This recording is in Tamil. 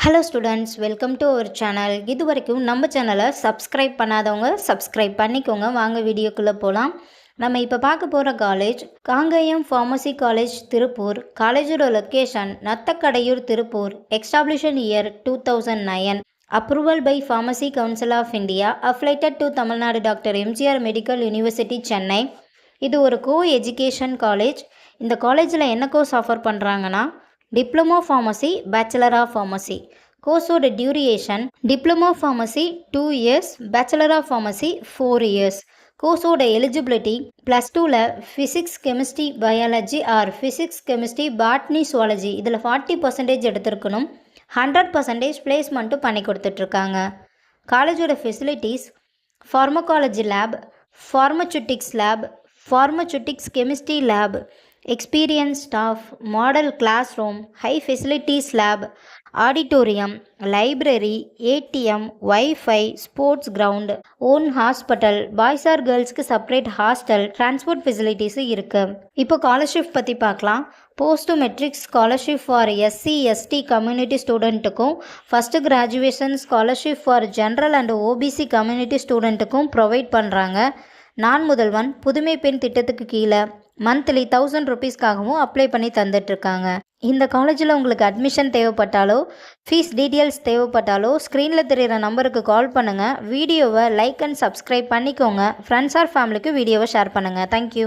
Hello students, welcome to our channel. இது வரைக்கும் நம்ம சேனலை சப்ஸ்கிரைப் பண்ணாதவங்க சப்ஸ்கிரைப் பண்ணிக்கோங்க. வாங்க வீடியோக்குள்ளே போகலாம். நம்ம இப்போ பார்க்க போகிற college Kangeyam pharmacy college, Tiruppur. காலேஜோட location Nathakadaiyur, Tiruppur. Establishment year 2009. Approval by pharmacy council of India. Affiliated to Tamil Nadu doctor MGR medical university, Chennai. இது ஒரு கோ எஜுகேஷன் காலேஜ். இந்த காலேஜில் என்ன கோர்ஸ் ஆஃபர் பண்ணுறாங்கன்னா, diploma pharmacy, bachelor of pharmacy. கோர்ஸோட duration diploma pharmacy 2 years, bachelor of pharmacy 4 years. கோர்ஸோட எலிஜிபிலிட்டி +2ல் physics, chemistry, biology or physics, chemistry, botany, zoology இதில் 40% எடுத்திருக்கணும். 100% பிளேஸ்மெண்ட்டும் பண்ணி கொடுத்துட்ருக்காங்க. காலேஜோட facilities pharmacology lab, pharmaceutics lab, pharmaceutics chemistry lab, experience staff, model class room, high facilities lab, auditorium, library, ATM, wifi, sports ground, own hospital, boys or கேர்ள்ஸ்க்கு செப்பரேட் ஹாஸ்டல், டிரான்ஸ்போர்ட் ஃபெசிலிட்டிஸும் இருக்குது. இப்போ ஸ்காலர்ஷிப் பற்றி பார்க்கலாம். Post matric scholarship for SC ST community ஸ்டூடெண்ட்டுக்கும், first graduation scholarship for general and OBC community ஸ்டூடெண்ட்டுக்கும் ப்ரொவைட் பண்ணுறாங்க. நான் முதல்வன் புதுமை பெண் திட்டத்துக்கு கீழே மந்த்லி 1000 ருபீஸ்க்காகவும் அப்ளை பண்ணி தந்துட்டுருக்காங்க. இந்த காலேஜில் உங்களுக்கு அட்மிஷன் தேவைப்பட்டாலோ, ஃபீஸ் டீட்டெயில்ஸ் தேவைப்பட்டாலோ ஸ்க்ரீனில் தெரிகிற நம்பருக்கு கால் பண்ணுங்கள். வீடியோவை லைக் அண்ட் சப்ஸ்கிரைப் பண்ணிக்கோங்க. ஃப்ரெண்ட்ஸ் ஆர் ஃபேமிலிக்கு வீடியோவை ஷேர் பண்ணுங்கள். தேங்க்யூ.